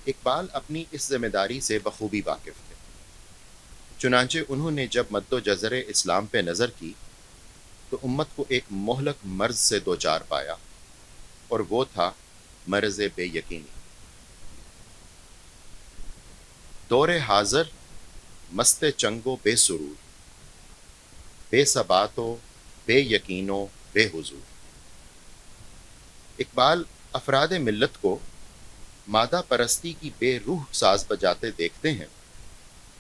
اقبال اپنی اس ذمہ داری سے بخوبی واقف تھے، چنانچہ انہوں نے جب مد و جزر اسلام پہ نظر کی تو امت کو ایک مہلک مرض سے دوچار پایا، اور وہ تھا مرض بے یقینی۔ دور حاضر مست چنگ و بے سرور، بے ثبات و بے یقین و بے حضور۔ اقبال افراد ملت کو مادہ پرستی کی بے روح ساز بجاتے دیکھتے ہیں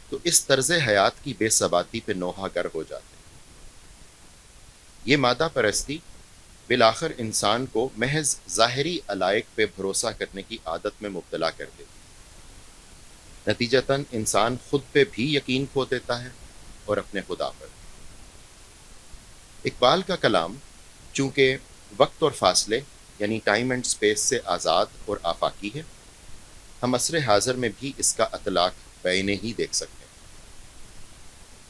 تو اس طرز حیات کی بے ثباتی پہ نوحہ گر ہو جاتے ہیں۔ یہ مادہ پرستی بالآخر انسان کو محض ظاہری علائق پہ بھروسہ کرنے کی عادت میں مبتلا کر دیتی ہے۔ نتیجتاً انسان خود پہ بھی یقین کھو دیتا ہے اور اپنے خدا پر۔ اقبال کا کلام چونکہ وقت اور فاصلے یعنی ٹائم اینڈ سپیس سے آزاد اور آفاقی ہے، ہم عصر حاضر میں بھی اس کا اطلاق بعینِ ہی دیکھ سکتے ہیں۔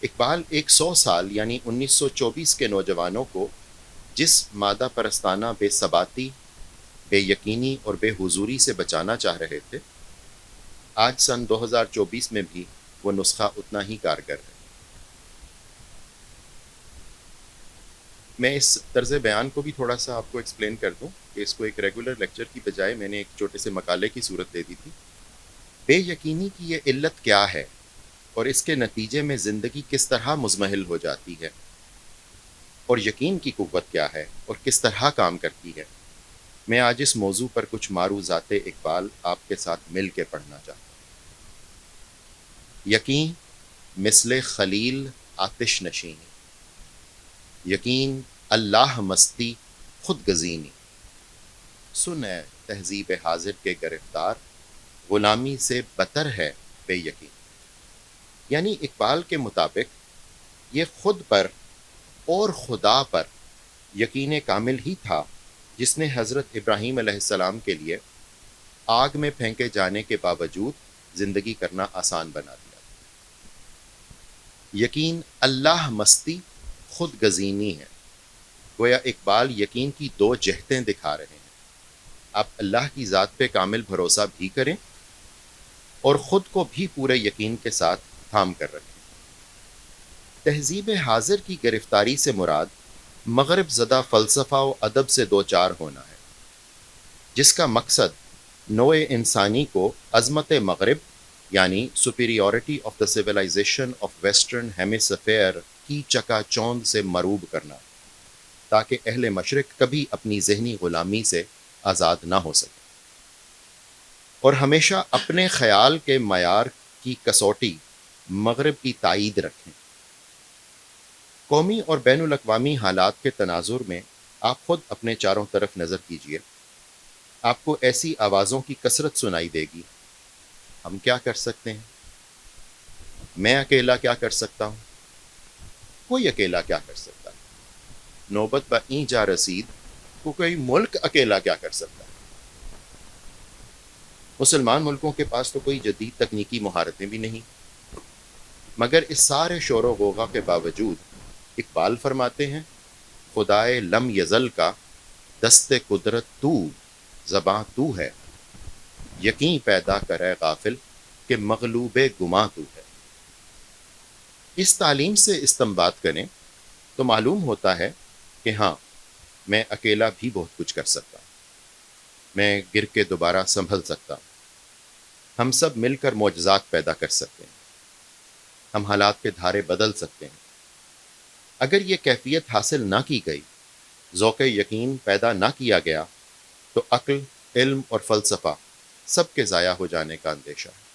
اقبال 100 سال یعنی 1924 کے نوجوانوں کو جس مادہ پرستانہ بے ثباتی، بے یقینی اور بے حضوری سے بچانا چاہ رہے تھے، آج سن 2024 میں بھی وہ نسخہ اتنا ہی کارگر ہے۔ میں اس طرز بیان کو بھی تھوڑا سا آپ کو ایکسپلین کر دوں کہ اس کو ایک ریگولر لیکچر کی بجائے میں نے ایک چھوٹے سے مقالے کی صورت دے دی تھی۔ بے یقینی کی یہ علت کیا ہے اور اس کے نتیجے میں زندگی کس طرح مزمحل ہو جاتی ہے، اور یقین کی قوت کیا ہے اور کس طرح کام کرتی ہے، میں آج اس موضوع پر کچھ معروضات اقبال آپ کے ساتھ مل کے پڑھنا چاہتا ہوں۔ یقین مثل خلیل آتش نشینی، یقین اللہ مستی خود گزینی، سن اے تہذیب حاضر کے گرفتار، غلامی سے بتر ہے بے یقین۔ یعنی اقبال کے مطابق یہ خود پر اور خدا پر یقین کامل ہی تھا جس نے حضرت ابراہیم علیہ السلام کے لیے آگ میں پھینکے جانے کے باوجود زندگی کرنا آسان بنا دیا۔ یقین اللہ مستی خود گزینی ہے، گویا اقبال یقین کی دو جہتیں دکھا رہے ہیں۔ آپ اللہ کی ذات پہ کامل بھروسہ بھی کریں اور خود کو بھی پورے یقین کے ساتھ تھام کر رکھیں۔ تہذیب حاضر کی گرفتاری سے مراد مغرب زدہ فلسفہ و ادب سے دوچار ہونا ہے، جس کا مقصد نوع انسانی کو عظمت مغرب یعنی superiority of the civilisation of western hemisphere کی چکا چوند سے مروب کرنا، تاکہ اہل مشرق کبھی اپنی ذہنی غلامی سے آزاد نہ ہو سکے، اور ہمیشہ اپنے خیال کے معیار کی کسوٹی مغرب کی تائید رکھیں۔ قومی اور بین الاقوامی حالات کے تناظر میں آپ خود اپنے چاروں طرف نظر کیجئے، آپ کو ایسی آوازوں کی کثرت سنائی دے گی: ہم کیا کر سکتے ہیں؟ میں اکیلا کیا کر سکتا ہوں؟ کوئی اکیلا کیا کر سکتا ہے؟ نوبت بئیں جا رسید کو کوئی ملک اکیلا کیا کر سکتا ہے؟ مسلمان ملکوں کے پاس تو کوئی جدید تکنیکی مہارتیں بھی نہیں، مگر اس سارے شور و غوغا کے باوجود اقبال فرماتے ہیں: خدائے لم یزل کا دست قدرت تو، زباں تو ہے، یقین پیدا کرے غافل کہ مغلوب گماں تو ہے۔ اس تعلیم سے استنباط کریں تو معلوم ہوتا ہے کہ ہاں، میں اکیلا بھی بہت کچھ کر سکتا ہوں، میں گر کے دوبارہ سنبھل سکتا ہوں، ہم سب مل کر معجزات پیدا کر سکتے ہیں، ہم حالات کے دھارے بدل سکتے ہیں۔ اگر یہ کیفیت حاصل نہ کی گئی، ذوق یقین پیدا نہ کیا گیا، تو عقل، علم اور فلسفہ سب کے ضائع ہو جانے کا اندیشہ ہے۔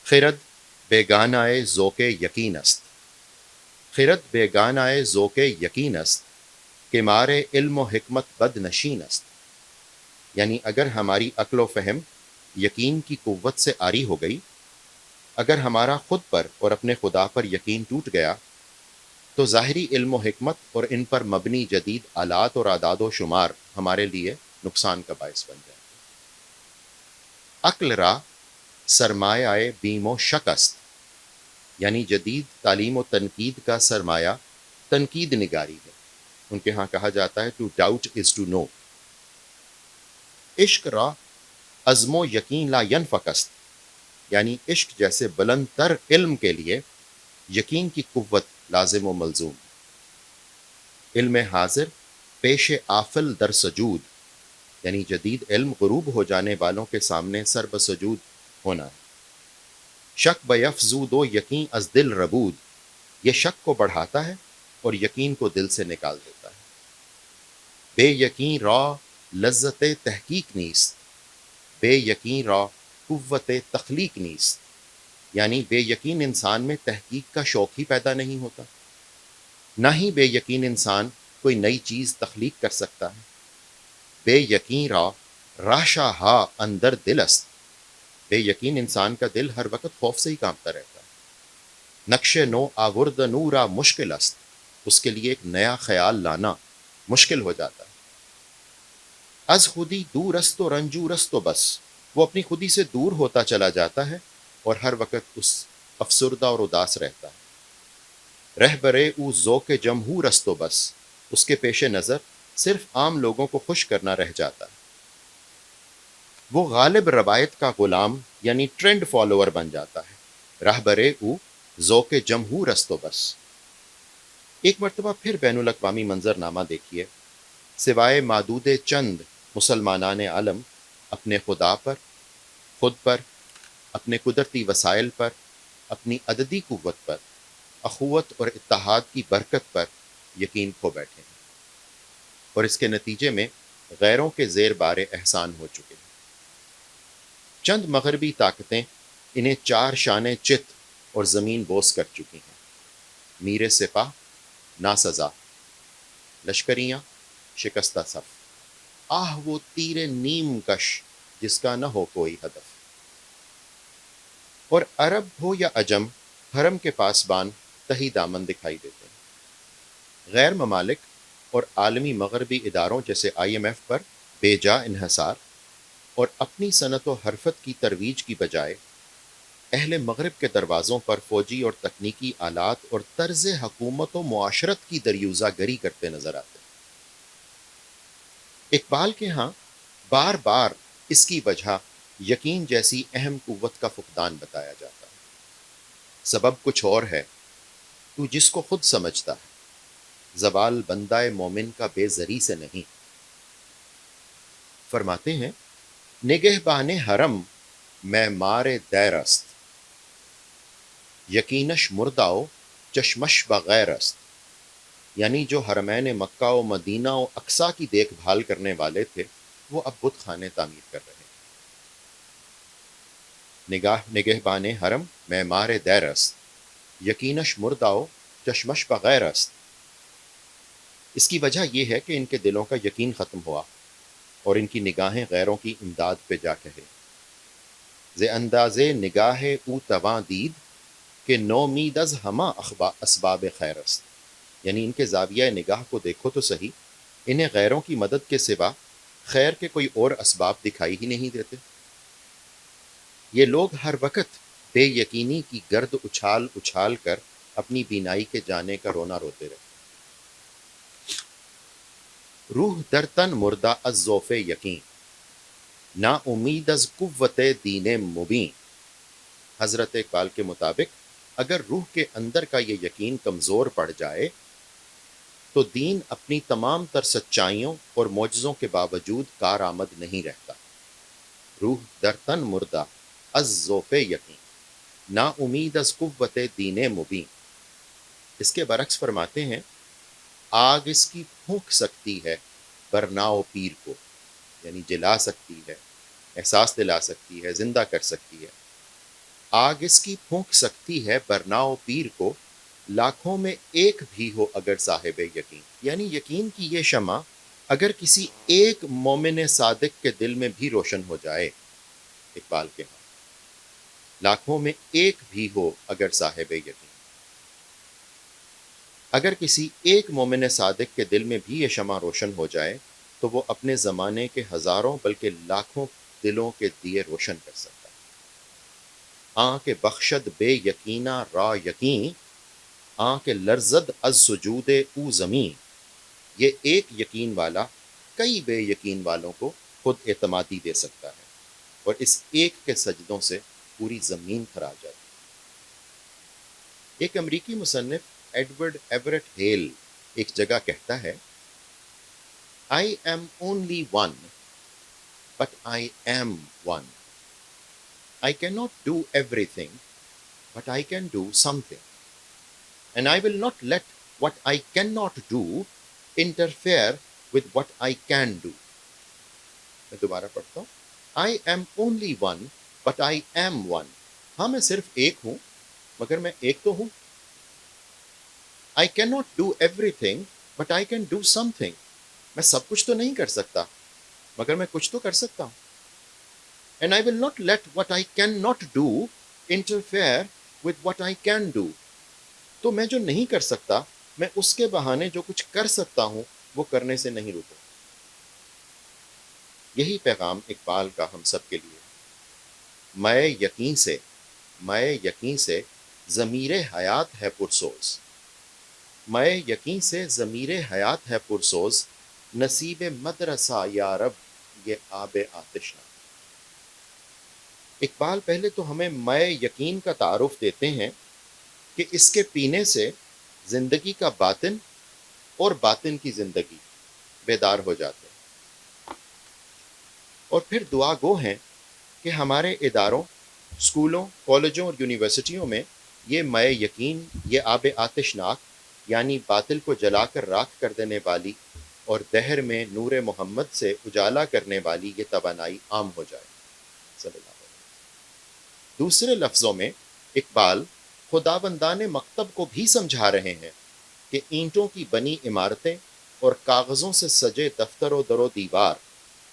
خرد بیگانۂ ذوق یقین است، خرد بیگانۂ ذوق یقین است کہ مارے علم و حکمت بد نشین است۔ یعنی اگر ہماری عقل و فہم یقین کی قوت سے عاری ہو گئی، اگر ہمارا خود پر اور اپنے خدا پر یقین ٹوٹ گیا، تو ظاہری علم و حکمت اور ان پر مبنی جدید آلات اور اعداد و شمار ہمارے لیے نقصان کا باعث بن جائیں۔ عقل را سرمایہ بیم و شک است، یعنی جدید تعلیم و تنقید کا سرمایہ تنقید نگاری ہے۔ ان کے ہاں کہا جاتا ہے to doubt is to know. عشق را عزم و یقین لا ینفکست، یعنی عشق جیسے بلند تر علم کے لیے یقین کی قوت لازم و ملزوم۔ علم حاضر پیش آفل در سجود، یعنی جدید علم غروب ہو جانے والوں کے سامنے سر بسجود ہونا ہے۔ شک بیفزود و یقین از دل ربود، یہ شک کو بڑھاتا ہے اور یقین کو دل سے نکال دیتا ہے۔ بے یقین را لذت تحقیق نیست، بے یقین را قوت تخلیق نیست، یعنی بے یقین انسان میں تحقیق کا شوق ہی پیدا نہیں ہوتا، نہ ہی بے یقین انسان کوئی نئی چیز تخلیق کر سکتا ہے۔ بے یقین را راشا ہا اندر دل است، بے یقین انسان کا دل ہر وقت خوف سے ہی کانپتا رہتا ہے۔ نقش نو آورد نورا مشکل است، اس کے لیے ایک نیا خیال لانا مشکل ہو جاتا ہے۔ از خودی دور است و رنجور است و بس، وہ اپنی خودی سے دور ہوتا چلا جاتا ہے اور ہر وقت اس افسردہ اور اداس رہتا ہے۔ رہبرے او ذوق جمہور است و بس، اس کے پیش نظر صرف عام لوگوں کو خوش کرنا رہ جاتا ہے۔ وہ غالب روایت کا غلام یعنی ٹرینڈ فالوور بن جاتا ہے۔ رہبرے او ذوق جمہور است و بس۔ ایک مرتبہ پھر بین الاقوامی منظر نامہ دیکھیے، سوائے معدود چند مسلمانان عالم اپنے خدا پر، خود پر، اپنے قدرتی وسائل پر، اپنی عددی قوت پر، اخوت اور اتحاد کی برکت پر یقین کھو بیٹھے ہیں، اور اس کے نتیجے میں غیروں کے زیر بار احسان ہو چکے ہیں۔ چند مغربی طاقتیں انہیں چار شانے چت اور زمین بوس کر چکی ہیں۔ میر سپاہ ناسزا، لشکریاں شکستہ صف، آہ وہ تیر نیم کش جس کا نہ ہو کوئی ہدف۔ اور عرب ہو یا عجم، حرم کے پاسبان تہی دامن دکھائی دیتے ہیں۔ غیر ممالک اور عالمی مغربی اداروں جیسے IMF پر بے جا انحصار اور اپنی صنعت و حرفت کی ترویج کی بجائے اہل مغرب کے دروازوں پر فوجی اور تکنیکی آلات اور طرز حکومت و معاشرت کی دریوزہ گری کرتے نظر آتے ہیں۔ اقبال کے ہاں بار بار اس کی وجہ یقین جیسی اہم قوت کا فقدان بتایا جاتا ہے۔ سبب کچھ اور ہے، تو جس کو خود سمجھتا ہے، زوال بندہ مومن کا بے زری سے نہیں۔ فرماتے ہیں نگہبان حرم میں مار دیر است، یقینش مرداؤ چشمش بغیر است، یعنی جو حرمین مکہ و مدینہ و اقصیٰ کی دیکھ بھال کرنے والے تھے وہ اب بت خانے تعمیر کر رہے ہیں۔ نگہبان حرم میں مار دیر است، یقینش مرداؤ چشمش بغیر است۔ اس کی وجہ یہ ہے کہ ان کے دلوں کا یقین ختم ہوا اور ان کی نگاہیں غیروں کی امداد پہ جا ٹھہری۔ ز اندازے نگاہ او تواں دید کہ نومید از ہمہ اسباب خیر است، یعنی ان کے زاویہ نگاہ کو دیکھو تو صحیح، انہیں غیروں کی مدد کے سوا خیر کے کوئی اور اسباب دکھائی ہی نہیں دیتے۔ یہ لوگ ہر وقت بے یقینی کی گرد اچھال اچھال کر اپنی بینائی کے جانے کا رونا روتے رہے۔ روح در تن مردہ از ذوف یقین، نا امید از قوت دین مبین۔ حضرت اقبال کے مطابق اگر روح کے اندر کا یہ یقین کمزور پڑ جائے تو دین اپنی تمام تر سچائیوں اور معجزوں کے باوجود کارآمد نہیں رہتا۔ روح در تن مردہ از ذوف یقین، نا امید از قوت دین مبین۔ اس کے برعکس فرماتے ہیں آگ اس کی پھونک سکتی ہے برناؤ پیر کو، یعنی جلا سکتی ہے، احساس دلا سکتی ہے، زندہ کر سکتی ہے۔ آگ اس کی پھونک سکتی ہے برناؤ پیر کو، لاکھوں میں ایک بھی ہو اگر صاحب یقین، یعنی یقین کی یہ شمع اگر کسی ایک مومن صادق کے دل میں بھی روشن ہو جائے، اقبال کے ہاں لاکھوں میں ایک بھی ہو اگر صاحب یقین، اگر کسی ایک مومن صادق کے دل میں بھی یہ شمع روشن ہو جائے تو وہ اپنے زمانے کے ہزاروں بلکہ لاکھوں دلوں کے دیے روشن کر سکتا ہے۔ آن کے بخشد بے یقینہ را یقین، آن کے لرزد از سجود او زمین۔ یہ ایک یقین والا کئی بے یقین والوں کو خود اعتمادی دے سکتا ہے، اور اس ایک کے سجدوں سے پوری زمین تھرا جاتی. ایک امریکی مصنف ایڈورڈ ایورٹ ہیل ایک جگہ کہتا ہے I am only one, but I am one. I cannot do everything, but I can do something. And I will not let what I cannot do interfere with what I can do. میں دوبارہ پڑھتا ہوں. I am only one, but I am one. ہاں میں صرف ایک ہوں مگر میں ایک تو ہوں. I cannot do everything, but I can do something. میں سب کچھ تو نہیں کر سکتا مگر میں کچھ تو کر سکتا ہوں. And I will not let what I cannot do interfere with what I can do. تو میں جو نہیں کر سکتا میں اس کے بہانے جو کچھ کر سکتا ہوں وہ کرنے سے نہیں رکوں. یہی پیغام اقبال کا ہم سب کے لیے. میں یقین سے ضمیر حیات ہے پرسوز. میں یقین سے ضمیر حیات ہے پرسوز. نصیب مدرسہ یا رب یہ آب آتش نہ. اقبال پہلے تو ہمیں میں یقین کا تعارف دیتے ہیں کہ اس کے پینے سے زندگی کا باطن اور باطن کی زندگی بیدار ہو جاتے ہیں. اور پھر دعا گو ہیں کہ ہمارے اداروں، اسکولوں، کالجوں اور یونیورسٹیوں میں یہ میں یقین، یہ آب آتش ناک یعنی باطل کو جلا کر راکھ کر دینے والی اور دہر میں نور محمد سے اجالا کرنے والی یہ توانائی عام ہو جائے. صلی اللہ علیہ وسلم. دوسرے لفظوں میں اقبال خداوندان مکتب کو بھی سمجھا رہے ہیں کہ اینٹوں کی بنی عمارتیں اور کاغذوں سے سجے دفتر و در و دیوار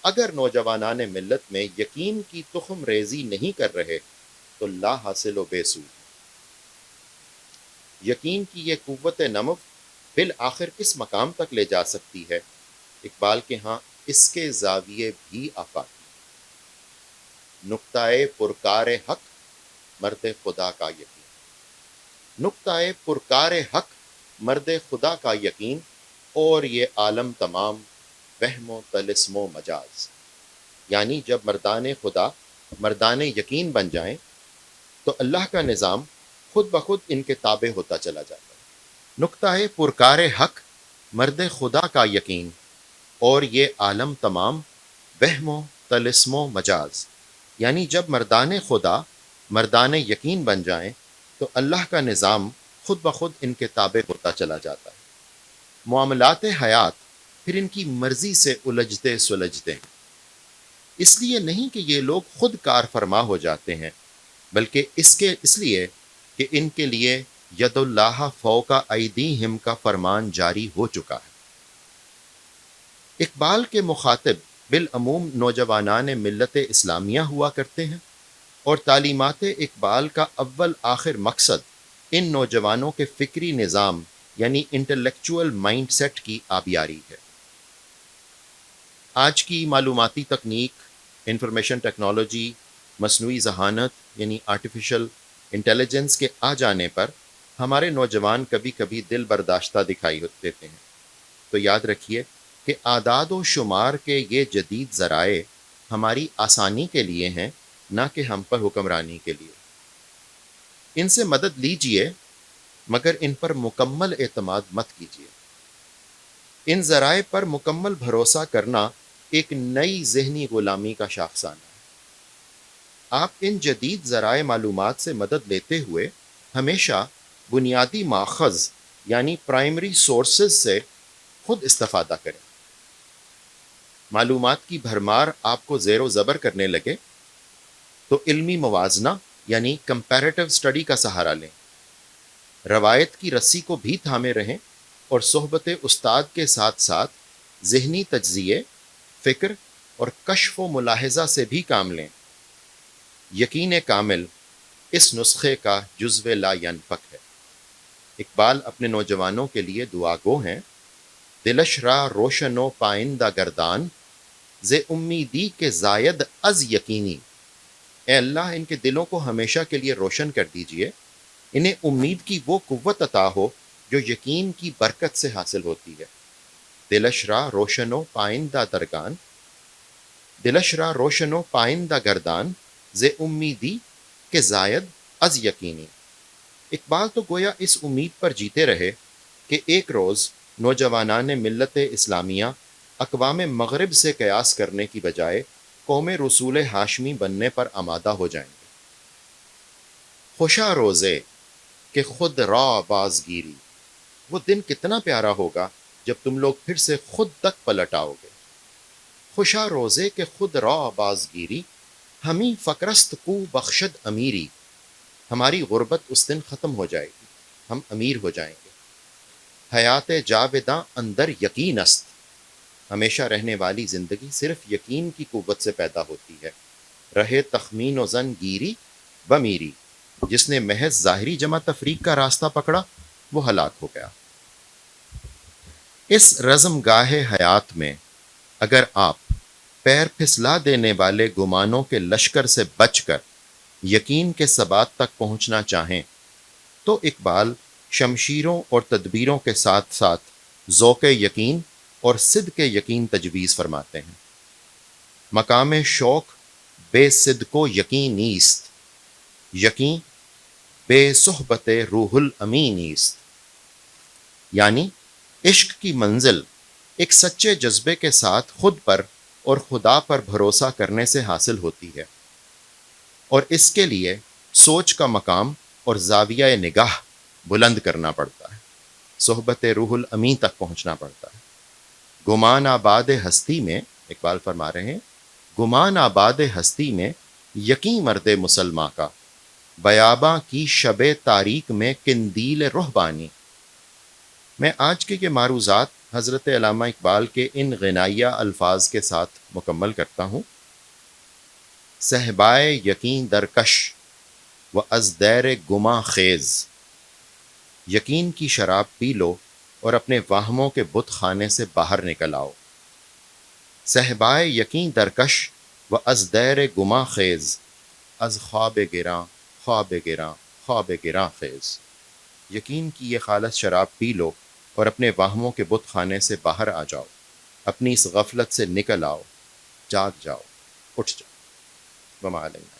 اگر نوجوانان ملت میں یقین کی تخم ریزی نہیں کر رہے تو لا حاصل و بے سود. یقین کی یہ قوت نمو بالآخر کس مقام تک لے جا سکتی ہے؟ اقبال کے ہاں اس کے زاویے بھی آفاقی. نقطۂ پرکار حق مرد خدا کا یقین. نقطۂ پرکار حق مرد خدا کا یقین اور یہ عالم تمام وہم و طلسم و مجاز. یعنی جب مردان خدا مردان یقین بن جائیں تو اللہ کا نظام خود بخود ان کے تابع ہوتا چلا جاتا ہے. نقطۂ پرکار حق مرد خدا کا یقین اور یہ عالم تمام وہم و طلسم و مجاز. یعنی جب مردان خدا مردان یقین بن جائیں تو اللہ کا نظام خود بخود ان کے تابع ہوتا چلا جاتا ہے. معاملات حیات پھر ان کی مرضی سے الجھتے سلجھتے ہیں. اس لیے نہیں کہ یہ لوگ خود کار فرما ہو جاتے ہیں بلکہ اس لیے کہ ان کے لیے ید اللہ فوق ایدیہم کا فرمان جاری ہو چکا ہے. اقبال کے مخاطب بالعموم نوجوانان ملت اسلامیہ ہوا کرتے ہیں اور تعلیمات اقبال کا اول آخر مقصد ان نوجوانوں کے فکری نظام یعنی انٹلیکچول مائنڈ سیٹ کی آبیاری ہے. آج کی معلوماتی تکنیک، انفارمیشن ٹیکنالوجی، مصنوعی ذہانت یعنی آرٹیفیشل انٹیلیجنس کے آ جانے پر ہمارے نوجوان کبھی کبھی دل برداشتہ دکھائی دیتے ہیں. تو یاد رکھیے کہ اعداد و شمار کے یہ جدید ذرائع ہماری آسانی کے لیے ہیں نہ کہ ہم پر حکمرانی کے لیے. ان سے مدد لیجئے مگر ان پر مکمل اعتماد مت کیجیے. ان ذرائع پر مکمل بھروسہ کرنا ایک نئی ذہنی غلامی کا شاخسانہ ہے. آپ ان جدید ذرائع معلومات سے مدد لیتے ہوئے ہمیشہ بنیادی ماخذ یعنی پرائمری سورسز سے خود استفادہ کریں. معلومات کی بھرمار آپ کو زیر و زبر کرنے لگے تو علمی موازنہ یعنی کمپیریٹیو اسٹڈی کا سہارا لیں. روایت کی رسی کو بھی تھامے رہیں اور صحبت استاد کے ساتھ ساتھ ذہنی تجزیے، فکر اور کشف و ملاحظہ سے بھی کام لیں. یقین کامل اس نسخے کا جزو لا ینفک ہے. اقبال اپنے نوجوانوں کے لیے دعا گو ہیں. دلش را روشن و پائندہ گردان ز امیدی کے زائد از یقینی. اے اللہ ان کے دلوں کو ہمیشہ کے لیے روشن کر دیجئے، انہیں امید کی وہ قوت عطا ہو جو یقین کی برکت سے حاصل ہوتی ہے. دلش را روشن و پائندہ درگان دلش را روشن و پائندہ گردان ز امیدی کہ زائد از یقینی۔ اقبال تو گویا اس امید پر جیتے رہے کہ ایک روز نوجوانان ملت اسلامیہ اقوام مغرب سے قیاس کرنے کی بجائے قوم رسول ہاشمی بننے پر آمادہ ہو جائیں گے۔ خوشا روزے کہ خود را بازگیری، وہ دن کتنا پیارا ہوگا جب تم لوگ پھر سے خود تک پلٹ آؤ گے۔ خوشا روزے کہ خود را بازگیری، ہمیں فقرست کو بخشد امیری، ہماری غربت اس دن ختم ہو جائے گی، ہم امیر ہو جائیں گے۔ حیات جاوداں اندر یقین است، ہمیشہ رہنے والی زندگی صرف یقین کی قوت سے پیدا ہوتی ہے۔ رہے تخمین و زن گیری بمیری، جس نے محض ظاہری جمع تفریق کا راستہ پکڑا وہ ہلاک ہو گیا۔ اس رزم گاہ حیات میں اگر آپ پیر پھسلا دینے والے گمانوں کے لشکر سے بچ کر یقین کے ثبات تک پہنچنا چاہیں تو اقبال شمشیروں اور تدبیروں کے ساتھ ساتھ ذوق یقین اور صدق یقین تجویز فرماتے ہیں۔ مقام شوق بے صدق و یقین نیست، یقین بے صحبت روح الامین نیست۔ یعنی عشق کی منزل ایک سچے جذبے کے ساتھ خود پر اور خدا پر بھروسہ کرنے سے حاصل ہوتی ہے، اور اس کے لیے سوچ کا مقام اور زاویہ نگاہ بلند کرنا پڑتا ہے، صحبت روح الامین تک پہنچنا پڑتا ہے۔ گمان آباد ہستی میں، اقبال فرما رہے ہیں، گمان آباد ہستی میں یقین مرد مسلماں کا، بیاباں کی شب تاریک میں قندیل رہبانی۔ میں آج کے یہ معروضات حضرت علامہ اقبال کے ان غنائیہ الفاظ کے ساتھ مکمل کرتا ہوں۔ صحبائے یقین درکش و از دیر گماں خیز، یقین کی شراب پی لو اور اپنے واہموں کے بت خانے سے باہر نکل آؤ۔ صحبائے یقین درکش و از دیر گماں خیز، از خواب گراں خواب گراں خواب گراں خیز۔ یقین کی یہ خالص شراب پی لو اور اپنے واہموں کے بت خانے سے باہر آ جاؤ، اپنی اس غفلت سے نکل آؤ، جاگ جاؤ، اٹھ جاؤ۔ وما علینا۔